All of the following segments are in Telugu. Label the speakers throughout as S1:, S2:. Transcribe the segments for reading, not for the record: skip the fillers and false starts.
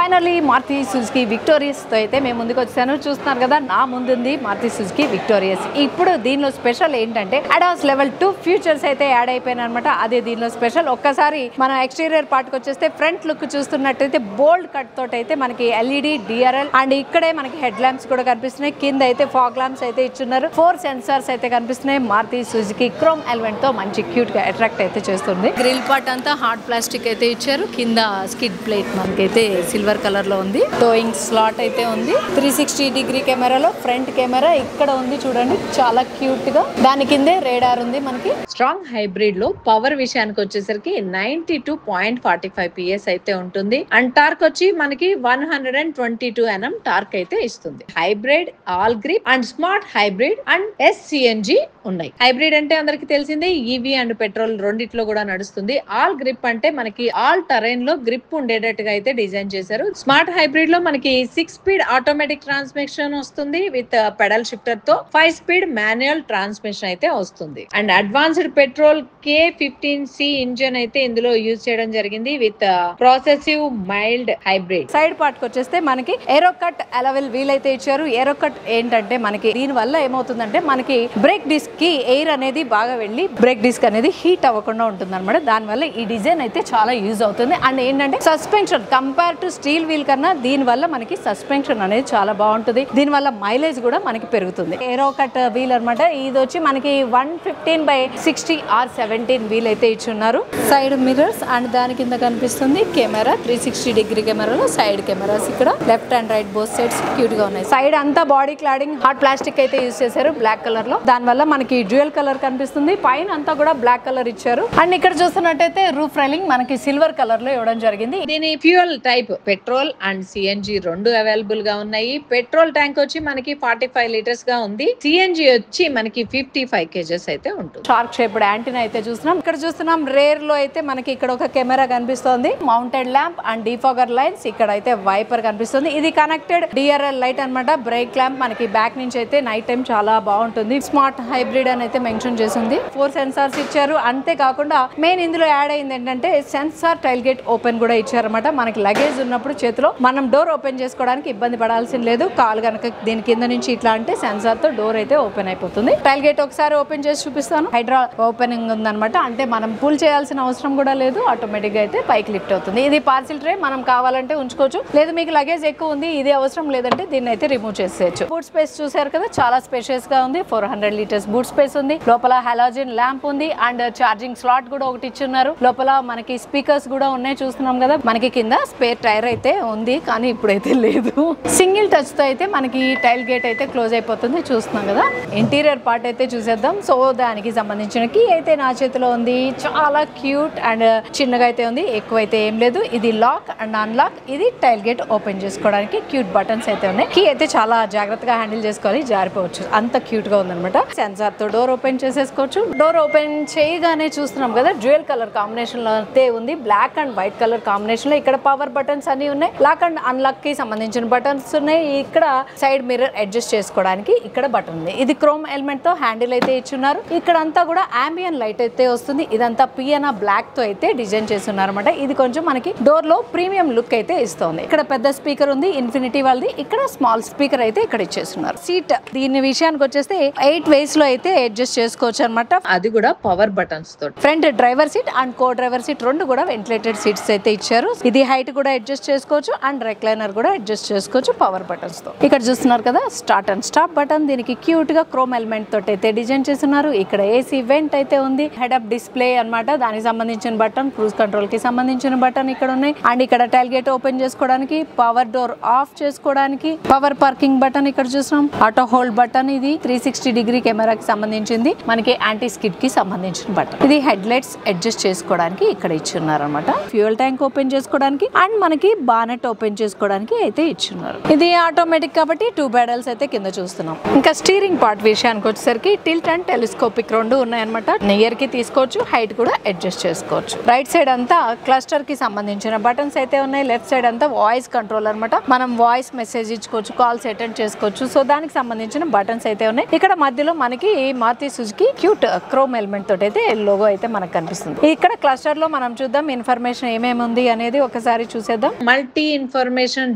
S1: ఫైనల్లీ మారుతి సుజుకి విక్టోరియస్ తో అయితే మేము ముందుకు వచ్చాను. చూస్తున్నారు కదా, నా ముందుంది మారుతి సుజుకి విక్టోరియస్. ఇప్పుడు దీనిలో స్పెషల్ ఏంటంటే అడాస్ లెవెల్ 2 ఫ్యూచర్స్ అయితే యాడ్ అయిపోయినాయి అనమాట. అదే దీనిలో స్పెషల్. ఒక్కసారి మన ఎక్స్టీరియర్ పార్ట్ కి వచ్చేస్తే ఫ్రంట్ లుక్ చూస్తున్నట్టయితే బోల్డ్ కట్ తోటి అయితే మనకి ఎల్ఈడి డిఆర్ఎల్ అండ్ ఇక్కడే మనకి హెడ్ ల్యాంప్స్ కూడా కనిపిస్తున్నాయి. కింద అయితే ఫాగ్ ల్యాంప్స్ అయితే ఇచ్చున్నారు. 4 సెన్సార్స్ అయితే కనిపిస్తున్నాయి. మారుతి సుజుకి క్రోమ్ ఎలిమెంట్ తో మంచి క్యూట్ గా అట్రాక్ట్ అయితే చేస్తుంది. గ్రిల్ పార్ట్ అంతా హార్డ్ ప్లాస్టిక్ అయితే ఇచ్చారు. కింద స్కిడ్ ప్లేట్ మనకైతే సిల్వర్ కలర్ లో ఉంది. టోయింగ్ స్లాట్ అయితే ఉంది. 360 డిగ్రీ కెమెరాలో ఫ్రంట్ కెమెరా ఇక్కడ ఉంది చూడండి, చాలా క్యూట్ గా. దాని కిందే రేడార్ ఉంది మనకి. స్ట్రాంగ్ హైబ్రిడ్ లో పవర్ విషయానికి వచ్చేసరికి 92.45 PS అయితే ఉంటుంది. అండ్ టార్క్ వచ్చి మనకి 122 Nm టార్క్ అయితే ఇస్తుంది. Hybrid, all grip and smart hybrid and SCNG ఉన్నాయి. హైబ్రిడ్ అంటే అందరికి తెలిసిందే, ఈవీ అండ్ పెట్రోల్ రెండిట్లో కూడా నడుస్తుంది. ఆల్ గ్రిప్ అంటే మనకి ఆల్ టెరైన్ లో గ్రిప్ ఉండేటట్టుగా అయితే డిజైన్ చేశారు. స్మార్ట్ హైబ్రిడ్ లో మనకి 6 స్పీడ్ ఆటోమేటిక్ ట్రాన్స్మిషన్ వస్తుంది విత్ పెడల్ షిఫ్టర్ తో. 5 స్పీడ్ మాన్యువల్ ట్రాన్స్మిషన్ అయితే వస్తుంది. And advanced petrol K15C engine అయితే ఇందులో యూజ్ చేయడం జరిగింది with progressive mild hybrid. Side part కి వచ్చేస్తే మనకి ఏరో కట్ అలవెల్ వీల్ అయితే ఇచ్చారు. ఏరో కట్ ఏంటంటే మనకి దీని వల్ల ఏమవుతుందంటే మనకి బ్రేక్ డిస్క్ కి ఎయిర్ అనేది బాగా వెళ్ళి బ్రేక్ డిస్క్ అనేది హీట్ అవ్వకుండా ఉంటుంది అనమాట. దాని వల్ల ఈ డిజైన్ అయితే చాలా యూజ్ అవుతుంది. అండ్ ఏంటంటే suspension compare to steel wheel కన్నా దీని వల్ల మనకి సస్పెన్షన్ అనేది చాలా బాగుంటుంది. దీని వల్ల మైలేజ్ కూడా మనకి పెరుగుతుంది. ఏరో కట్ వీల్ అనమాట. ఇది వచ్చి మనకి 115/60 R17 వీల్ అయితే ఇచ్చున్నారు. సైడ్ మిర్రర్స్ అండ్ దాని కింద కనిపిస్తుంది కెమెరా. 360 డిగ్రీ కెమెరాలో సైడ్ కెమెరాస్ ఇక్కడ left and right both sides cute గా ఉన్నాయి. సైడ్ అంతా బాడీ క్లాడింగ్ హార్డ్ ప్లాస్టిక్ అయితే యూజ్ చేశారు బ్లాక్ కలర్ లో. దాని వల్ల మనకి డ్యూయల్ కలర్ కనిపిస్తుంది. పైన అంతా కూడా బ్లాక్ కలర్ ఇచ్చారు. అండ్ ఇక్కడ చూస్తున్నట్టయితే రూఫ్ రైలింగ్ మనకి సిల్వర్ కలర్ లో ఇవ్వడం జరిగింది. దీని fuel type petrol and CNG రెండు అవైలబుల్ గా ఉన్నాయి. పెట్రోల్ ట్యాంక్ వచ్చి మనకి 45 లీటర్స్ గా ఉంది. సిఎన్జి వచ్చి మనకి 55 kgs అయితే ఉంటుంది. షార్క్ షేప్డ్ యాంటీనా అయితే చూస్తున్నాం. ఇక్కడ చూస్తున్నాం రేర్ లో అయితే మనకి ఇక్కడ ఒక కెమెరా కనిపిస్తుంది. Mounted lamp and defogger lines. ఇక్కడ అయితే వైపర్ కనిపిస్తుంది. ఇది కనెక్టెడ్ డిఆర్ఎల్ లైట్ అనమాట. బ్రేక్ ల్యాంప్ మనకి బ్యాక్ నుంచి అయితే నైట్ టైం చాలా బాగుంటుంది. స్మార్ట్ హైబ్రిడ్ అని అయితే మెన్షన్ చేసింది. 4 సెన్సార్స్ ఇచ్చారు. అంతేకాకుండా మెయిన్ ఇందులో యాడ్ అయింది ఏంటంటే సెన్సార్ టైల్ గేట్ ఓపెన్ కూడా ఇచ్చారన్నమాట. మనకి లగేజ్ ఉన్నప్పుడు చేతిలో మనం డోర్ ఓపెన్ చేసుకోవడానికి ఇబ్బంది పడాల్సిన లేదు. కాల్ కనుక దీని కింద నుంచి ఇట్లా అంటే సెన్సార్ తో డోర్ అయితే ఓపెన్ అయిపోతుంది. టైల్ గేట్ ఒకసారి ఓపెన్ చేసి చూపిస్తాను. హైడ్రా ఓపెనింగ్ ఉందన్నమాట. అంటే మనం పుల్ చేయాల్సిన అవసరం కూడా లేదు. ఆటోమేటిక్ గా అయితే పైకి లిఫ్ట్ అవుతుంది. ఇది పార్సిల్ ట్రే. మనం కావాలంటే ఉంచుకోవచ్చు. లేదు మీకు లగేజ్ ఎక్కువ ఉంది, ఇది అవసరం లేదంటే దీన్ని అయితే రిమూవ్ చేసేయచ్చు. బూట్ స్పేస్ చూసారు కదా, చాలా స్పేషియస్ గా ఉంది. 400 లీటర్స్ బూట్ స్పేస్ ఉంది. లోపల హాలోజన్ ల్యాంప్ ఉంది అండ్ ఛార్జింగ్ స్లాట్ కూడా ఒకటి ఇచ్చున్నారు. లోపల మనకి స్పీకర్స్ కూడా ఉన్నాయి చూస్తున్నాం కదా. మనకి కింద స్పేర్ టైర్ అయితే ఉంది కానీ ఇప్పుడైతే లేదు. సింగిల్ టచ్ తో అయితే మనకి టైల్ గేట్ అయితే క్లోజ్ అయిపోతుంది. చూస్తున్నాం కదా. ఇంటీరియర్ పార్ట్ అయితే చూసేద్దాం. సో దానికి సంబంధించిన కీ అయితే నా చేతిలో ఉంది. చాలా క్యూట్ అండ్ చిన్నగా అయితే ఉంది. ఎక్కువైతే ఏం లేదు. ఇది లాక్ అండ్ అన్లాక్. ఇది టైల్ గేట్ ఓపెన్ చేసుకోవడానికి క్యూట్ బటన్స్ అయితే ఉన్నాయి. కీ అయితే చాలా జాగ్రత్తగా హ్యాండిల్ చేసుకోవాలి, జారిపోవచ్చు. అంత క్యూట్ గా ఉందన్నమాట. సెన్సార్ తో డోర్ ఓపెన్ చేసేసుకోవచ్చు. డోర్ ఓపెన్ చేయగానే చూస్తున్నాం కదా, డ్యూయల్ కలర్ కాంబినేషన్ లో అయితే ఉంది. Black and white colour combination లో. ఇక్కడ పవర్ బటన్స్ అన్ని ఉన్నాయి. లాక్ అండ్ అన్లాక్ కి సంబంధించిన బటన్స్ ఉన్నాయి. ఇక్కడ సైడ్ మిర్రర్ అడ్జస్ట్ చేసుకోవడానికి ఇక్కడ బటన్ ఉంది. ఇది క్రోమ్ ఎలిమెంట్ తో హ్యాండిల్ అయితే ఇచ్చున్నారు. ఇక్కడ అంతా కూడా ఆంబియన్ లైట్ అయితే వస్తుంది. ఇదంతా పియానా బ్లాక్ తో అయితే డిజైన్ చేస్తున్నారు అనమాట. ఇది కొంచెం మనకి డోర్ లో ప్రీమియం లుక్ అయితే ఇస్తుంది. ఇక్కడ పెద్ద స్పీకర్ ఉంది ఇన్ఫినిటీ వాళ్ళది. ఇక్కడ స్మాల్ స్పీకర్ అయితే ఇక్కడ ఇచ్చేస్తున్నారు. సీట్ దీని విషయానికి వచ్చేస్తే 8 వేస్ లో అయితే అడ్జస్ట్ చేసుకోవచ్చు అనమాట. అది కూడా పవర్ బటన్స్ తో. Front driver seat and co driver seat రెండు కూడా వెంటిలేటెడ్ సీట్స్ అయితే ఇచ్చారు. ఇది హైట్ కూడా అడ్జస్ట్ చేసుకోవచ్చు అండ్ రెక్లైనర్ కూడా అడ్జస్ట్ చేసుకోవచ్చు పవర్ బటన్స్ తో. ఇక్కడ చూస్తున్నారు కదా, స్టార్ట్ అండ్ స్టాప్ బటన్. దీనికి క్యూట్ గా క్రోమ్ ఎలిమెంట్ తోటి అయితే డిజైన్ చేస్తున్నారు. ఇక్కడ ఏసీ వెంట్ అయితే ఉంది. హెడ్ అప్ డిస్ప్లే అన్నమాట. దానికి సంబంధించిన బటన్, క్రూజ్ కంట్రోల్ కి సంబంధించిన బటన్ ఇక్కడ ఉన్నాయి. అండ్ ఇక్కడ టైల్ గేట్ ఓపెన్ చేసుకోవడానికి, పవర్ డోర్ ఆఫ్ చేసుకోవడానికి, పవర్ పార్కింగ్ బటన్ ఇక్కడ చూస్తున్నాం. Auto hold button. ఇది 360 డిగ్రీ కెమెరాకి సంబంధించింది. మనకి యాంటీ స్కిడ్ కి సంబంధించిన బటన్. ఇది హెడ్ లైట్స్ అడ్జస్ట్ చేసుకోవడానికి ఇక్కడ ఇచ్చున్నారు అనమాట. ఫ్యూయల్ ట్యాంక్ ఓపెన్ చేసుకోవడానికి అండ్ మనకి బానెట్ ఓపెన్ చేసుకోవడానికి అయితే ఇచ్చున్నారు. ఇది ఆటోమేటిక్ కాబట్టి 2 పెడల్స్ అయితే కింద చూస్తున్నాం. ఇంకా స్టీరింగ్ పార్ట్ విషయానికి వచ్చేసరికి టిల్ట్ అండ్ టెలిస్కోపిక్ రెండు ఉన్నాయన్నమాట. నియర్ కి తీసుకోవచ్చు, హైట్ కూడా అడ్జస్ట్ చేసుకోవచ్చు. రైట్ సైడ్ అంతా క్లస్టర్ కి సంబంధించిన బటన్స్ అయితే ఉన్నాయి. లెఫ్ట్ సైడ్ అంతా వాయిస్ కంట్రోల్ అనమాట. మనం వాయిస్ మెసేజ్ ఇచ్చుకోవచ్చు, కాల్స్ అటెండ్ చేసుకోవచ్చు. సో దానికి సంబంధించిన బటన్స్ అయితే ఉన్నాయి. ఇక్కడ మధ్యలో మనకి Maruti Suzuki cute chrome element తోటి అయితే లోగో అయితే మనకు కనిపిస్తుంది. ఇక్కడ క్లస్టర్ లో మనం చూద్దాం ఇన్ఫర్మేషన్ ఏమేమి ఉంది అనేది ఒకసారి చూసేద్దాం. మల్టీ ఇన్ఫర్మేషన్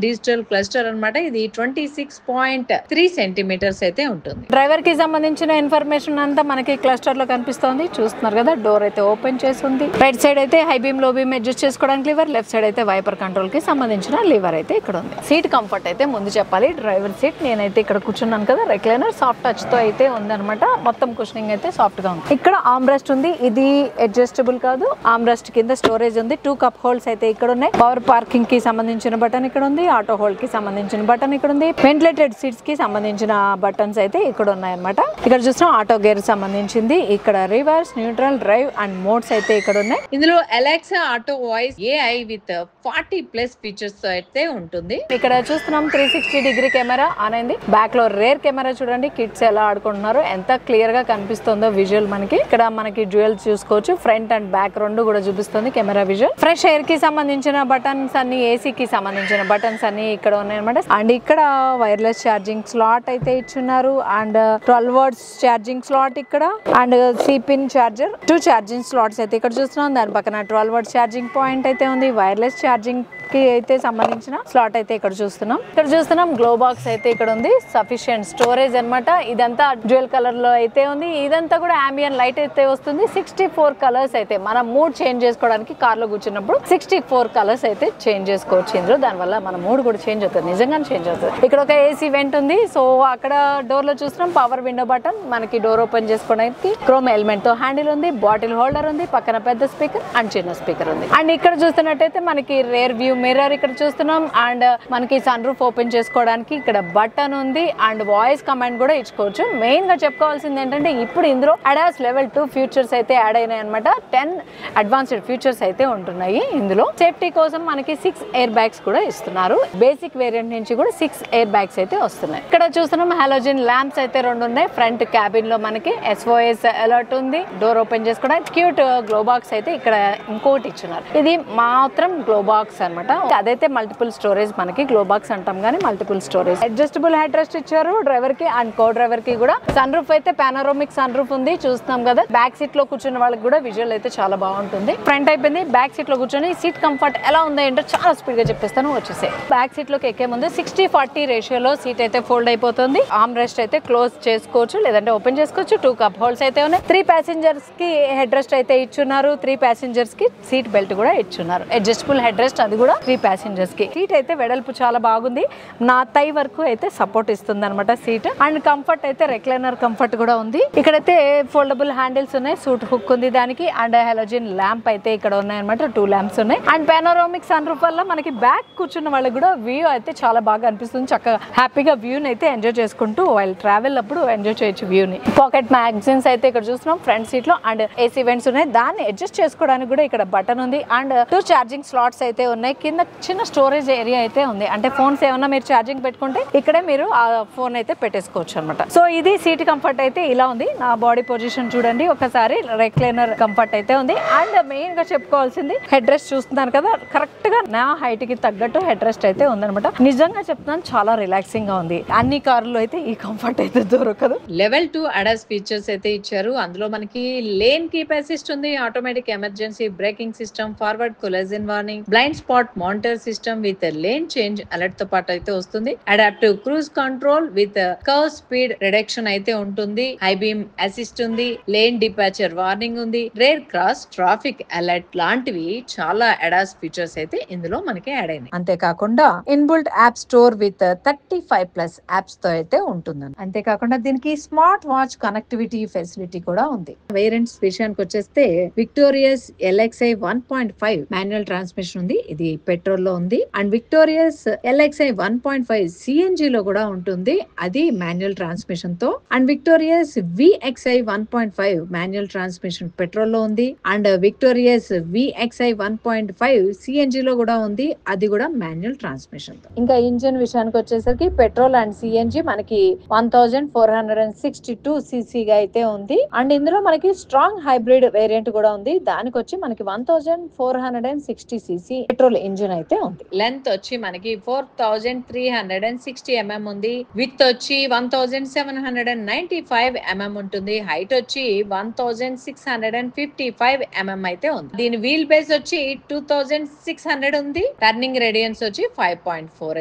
S1: డిజిటల్ క్లస్టర్ అన్నమాట. ఇది 26.3 సెంటీమీటర్స్ అయితే ఉంటుంది. డ్రైవర్ కి సంబంధించిన ఇన్ఫర్మేషన్ అంతా మనకి క్లస్టర్ లో కనిపిస్తోంది. చూస్తున్నారు కదా, డోర్ అయితే ఓపెన్ చేసి ఉంది. రైట్ సైడ్ అయితే హై బీమ్ లో బీమ్ అడ్జస్ట్ చేసుకోవడానికి లివర్, లెఫ్ట్ సైడ్ అయితే వైపర్ కంట్రోల్ కి సంబంధించిన లివర్ అయితే ఇక్కడ ఉంది. సీట్ కంఫర్ట్ అయితే ముందు చెప్పాలి. డ్రైవర్ సీట్ నేనైతే ఇక్కడ కూర్చున్నాను కదా, రెక్లైనర్ సాఫ్ట్ టచ్ తో అయితే ఉందన్నమాట. మొత్తం కుషనింగ్ అయితే సాఫ్ట్ గా ఉంది. ఇక్కడ ఆర్మ్ రెస్ట్ ఉంది. ఇది అడ్జస్టబుల్ కాదు. ఆర్మ్ రెస్ట్ కింద స్టోరేజ్ ఉంది. 2 కప్ హోల్డ్స్ అయితే ఇక్కడ ఉన్నాయి. పవర్ పార్కింగ్ కి సంబంధించిన బటన్ ఇక్కడ ఉంది. ఆటో హోల్డ్ కి సంబంధించిన బటన్ ఇక్కడ ఉంది. వెంటిలేటెడ్ సీట్స్ కి సంబంధించిన బటన్స్ అయితే ఇక్కడ ఉన్నాయి అన్నమాట. ఇక్కడ చూసిన ఆటో గేర్ సంబంధించింది. ఇక్కడ reverse, neutral, drive and modes అయితే ఇక్కడ ఉన్నాయి. ఇందులో Alexa auto voice AI with 40+ features తో అయితే ఉంటుంది. ఇక్కడ చూస్తున్నాం 360 డిగ్రీ కెమెరా ఆన్ అయింది. బ్యాక్ లో రేర్ కెమెరా చూడండి. కిడ్స్ ఎలా ఆడుకుంటున్నారు, ఎంత క్లియర్ గా కనిపిస్తుందో విజువల్ మనకి. ఇక్కడ మనకి డ్యూయల్ చూసుకోవచ్చు. ఫ్రంట్ అండ్ బ్యాక్ రెండు కూడా చూపిస్తుంది కెమెరా విజువల్. ఫ్రెష్ ఎయిర్ కి సంబంధించిన బటన్స్ అన్ని, ఏసీ కి సంబంధించిన బటన్స్ అన్ని ఇక్కడ ఉన్నాయి అనమాట. అండ్ ఇక్కడ వైర్లెస్ ఛార్జింగ్ స్లాట్ అయితే ఇచ్చున్నారు. అండ్ 12 వాట్స్ ఛార్జింగ్ స్లాట్ ఇక్కడ. And C pin charger, 2 charging slots అయితే ఇక్కడ చూస్తున్నాం. దాని పక్కన 12 వాట్ ఛార్జింగ్ పాయింట్ అయితే ఉంది. వైర్లెస్ ఛార్జింగ్ కి అయితే సంబంధించిన స్లాట్ అయితే ఇక్కడ చూస్తున్నాం. గ్లో బాక్స్ అయితే ఇక్కడ ఉంది. సఫిషియెంట్ స్టోరేజ్ అన్నమాట. ఇదంతా డ్యూయల్ కలర్ లో అయితే ఉంది. ఇదంతా కూడా అంబియన్ లైట్ అయితే వస్తుంది. 64 కలర్స్ అయితే మన మూడ్ చేంజ్ చేసుకోవడానికి కార్ లో కూర్చున్నప్పుడు 64 కలర్స్ అయితే చేంజ్ చేసుకోవచ్చు ఇందులో. దానివల్ల మన మూడ్ కూడా చేంజ్ అవుతుంది, నిజంగానే చేంజ్ అవుతుంది. ఇక్కడ ఒక ఏసీ వెంట్ ఉంది. సో అక్కడ డోర్ లో చూస్తున్నాం పవర్ విండో బటన్, మనకి డోర్ ఓపెన్ చేసుకోవడానికి క్రోమ్ ఎలిమెంట్ తో హ్యాండిల్ ఉంది. బాటిల్ హోల్డర్ ఉంది. పక్కన పెద్ద స్పీకర్ అండ్ చిన్న స్పీకర్ ఉంది. అండ్ ఇక్కడ చూస్తున్నట్టయితే మనకి రేర్ వ్యూ మిర్రర్ ఇక్కడ చూస్తున్నాం. అండ్ మనకి సన్ రూఫ్ ఓపెన్ చేసుకోవడానికి ఇక్కడ బటన్ ఉంది. అండ్ వాయిస్ కమాండ్ కూడా ఇచ్చుకోవచ్చు. మెయిన్ గా చెప్పుకోవాల్సింది ఏంటంటే ఇప్పుడు ఇందులో ADAS లెవెల్ 2 ఫీచర్స్ అయితే యాడ్ అయినాయి అనమాట. 10 అడ్వాన్స్డ్ ఫీచర్స్ అయితే ఉంటున్నాయి ఇందులో. సేఫ్టీ కోసం మనకి 6 ఎయిర్ బ్యాగ్స్ కూడా ఇస్తున్నారు. బేసిక్ వేరియంట్ నుంచి కూడా 6 ఎయిర్ బ్యాగ్స్ అయితే వస్తున్నాయి. ఇక్కడ చూస్తున్నాం హాలోజన్ ల్యాంప్స్ అయితే 2 ఉన్నాయి. ఫ్రంట్ క్యాబిన్ లో మనకి SOS అలర్ట్ ఉంది. డోర్ ఓపెన్ చేసుకోవడానికి క్యూట్ గ్లో బాక్స్ అయితే ఇక్కడ ఇంకోటి ఇచ్చున్నారు. ఇది మాత్రం గ్లో బాక్స్ అనమాట. అదైతే మల్టిపుల్ స్టోరేజ్, మనకి గ్లో బాక్స్ అంటాం కానీ multiple storage. Adjustable head rest ఇచ్చారు డ్రైవర్ కి అండ్ కో డ్రైవర్ కి కూడా. సన్ రూఫ్ అయితే పానోరామిక్ సన్ రూఫ్ ఉంది. చూస్తున్నాం కదా. బ్యాక్ సీట్ లో కూర్చున్న వాళ్ళకి కూడా విజువల్ అయితే చాలా బాగుంటుంది. ఫ్రంట్ అయిపోయింది. బ్యాక్ సీట్ లో కూర్చొని సీట్ కంఫర్ట్ ఎలా ఉందో ఏంటో చాలా స్పీడ్ గా చెప్పేస్తాను. వచ్చేసి బ్యాక్ సీట్ లోకి ఎక్కే ముందు 60-40 రేషియోలో సీట్ అయితే ఫోల్డ్ అయిపోతుంది. ఆర్మ్ రెస్ట్ అయితే క్లోజ్ చేసుకోవచ్చు, లేదంటే ఓపెన్ చేసుకోవచ్చు. 2 కప్ హోల్డ్స్ అయితే ఉన్నాయి. 3 ప్యాసింజర్స్ కి హెడ్ రెస్ట్ అయితే ఇచ్చున్నారు. 3 ప్యాసింజర్స్ కి సీట్ బెల్ట్ కూడా ఇచ్చున్నారు. అడ్జస్టబుల్ హెడ్ రెస్ట్, అది కూడా 3 ప్యాసింజర్స్ కి. సీట్ అయితే వెడల్పు చాలా బాగుంది. నా థై వరకు అయితే సపోర్ట్ ఇస్తుంది అనమాట సీట్. అండ్ కంఫర్ట్ అయితే రెక్లైనర్ కంఫర్ట్ కూడా ఉంది. ఇక్కడైతే ఫోల్డబుల్ హ్యాండిల్స్ ఉన్నాయి. సూట్ హుక్ ఉంది దానికి. అండ్ హాలోజన్ ల్యాంప్ అయితే ఇక్కడ ఉన్నాయి అనమాట. 2 ల్యాంప్స్ ఉన్నాయి. అండ్ పానోరామిక్ సన్ రూఫ్ వల్ల మనకి బ్యాక్ కూర్చున్న వాళ్ళకి కూడా వ్యూ అయితే చాలా బాగా అనిపిస్తుంది. చక్కగా హ్యాపీగా వ్యూని అయితే ఎంజాయ్ చేసుకుంటూ వైల్ ట్రావెల్ అప్పుడు ఎంజాయ్ చేయొచ్చు వ్యూని. పాకెట్ మ్యాగజైన్స్ అయితే ఇక్కడ చూస్తున్నాం ఫ్రంట్ సీట్ లో. అండ్ ఏసీ వెంట్స్ ఉన్నాయి. దాన్ని అడ్జస్ట్ చేసుకోవడానికి కూడా ఇక్కడ బటన్ ఉంది. అండ్ 2 ఛార్జింగ్ స్లాట్స్ అయితే ఉన్నాయి. కింద చిన్న స్టోరేజ్ ఏరియా అయితే ఉంది. అంటే ఫోన్స్ ఏమన్నా మీరు ఛార్జింగ్ పెట్టుకుంటే ఇక్కడే మీరు ఆ ఫోన్ అయితే పెట్టేసుకోవచ్చు అనమాట. సో ఇది సీట్ కంఫర్ట్ అయితే ఇలా ఉంది. నా బాడీ పొజిషన్ చూడండి ఒకసారి. రెక్లైనర్ కంఫర్ట్ అయితే ఉంది. అండ్ మెయిన్ గా చెప్పుకోవాల్సింది హెడ్ రెస్ట్ చూస్తున్నాను కదా, కరెక్ట్ గా నా హైట్ కి తగ్గట్టు హెడ్ రెస్ట్ అయితే ఉందన్నమాట. నిజంగా చెప్తున్నాను, చాలా రిలాక్సింగ్ గా ఉంది. అన్ని కార్లలో అయితే ఈ కంఫర్ట్ అయితే దొరకదు. లెవెల్ 2 ADAS ఫీచర్స్ అయితే ఇచ్చారు. అందులో మనకి లేన్ కీప్ అసిస్ట్ ఉంది. Automatic emergency braking system, forward collision warning, blind spot monitor system with lane change alert తో పాటు అయితే వస్తుంది. Adaptive cruise control with curve speed reduction అయితే ఉంటుంది. హై బీమ్ అసిస్ట్ ఉంది. లేన్ డిపాచర్ వార్నింగ్ ఉంది. రేర్ క్రాస్ ట్రాఫిక్ అలర్ట్ లాంటివి చాలా ADAS ఫీచర్స్ అయితే ఇందులో మనకి యాడ్ అయినాయి. అంతేకాకుండా inbuilt app store with 35+ apps తో అయితే ఉంటుంది. అంతేకాకుండా దీనికి స్మార్ట్ వాచ్ కనెక్టివిటీ ఫెసిలిటీ కూడా ఉంది. వేరియంట్స్ విషయానికి వచ్చేస్తే విక్టోరియస్ LXi 1.5 మాన్యువల్ ట్రాన్స్మిషన్ ఉంది. ఇది పెట్రోల్ లో ఉంది. అండ్ విక్టోరియస్ LXi 1.5 CNG లో కూడా ఉంటుంది. అది మాన్యువల్ ట్రాన్స్మిషన్ తో. And victorious VXi 1.5 manual transmission petrol లో ఉంది. అండ్ విక్టోరియస్ VXi 1.5 CNG లో కూడా ఉంది. అది కూడా మాన్యువల్ ట్రాన్స్మిషన్ తో. ఇంకా ఇంజిన్ విషయానికి వచ్చేసరికి పెట్రోల్ అండ్ CNG మనకి 1462 cc గా అయితే ఉంది. అండ్ ఇందులో మనకి స్ట్రాంగ్ హైబ్రిడ్ వేరియంట్ కూడా ఉంది. దానికి వచ్చి మనకి 1460 cc పెట్రోల్ ఇంజిన్ అయితే ఉంది. లెంత్ వచ్చి మనకి 4360 mm ఉంది. విత్ వచ్చి 1795 mm ఉంటుంది. హైట్ వచ్చి 1655 mm అయితే ఉంది. దీని వీల్ బేస్ వచ్చి 2600 ఉంది. టర్నింగ్ రేడియన్స్ వచ్చి 5.4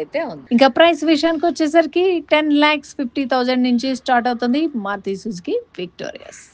S1: అయితే ఉంది. ఇంకా ప్రైస్ విషయానికి వచ్చేసరికి 10,50,000 నుంచి స్టార్ట్ అవుతుంది మారుతి సుజుకి విక్టోరియస్.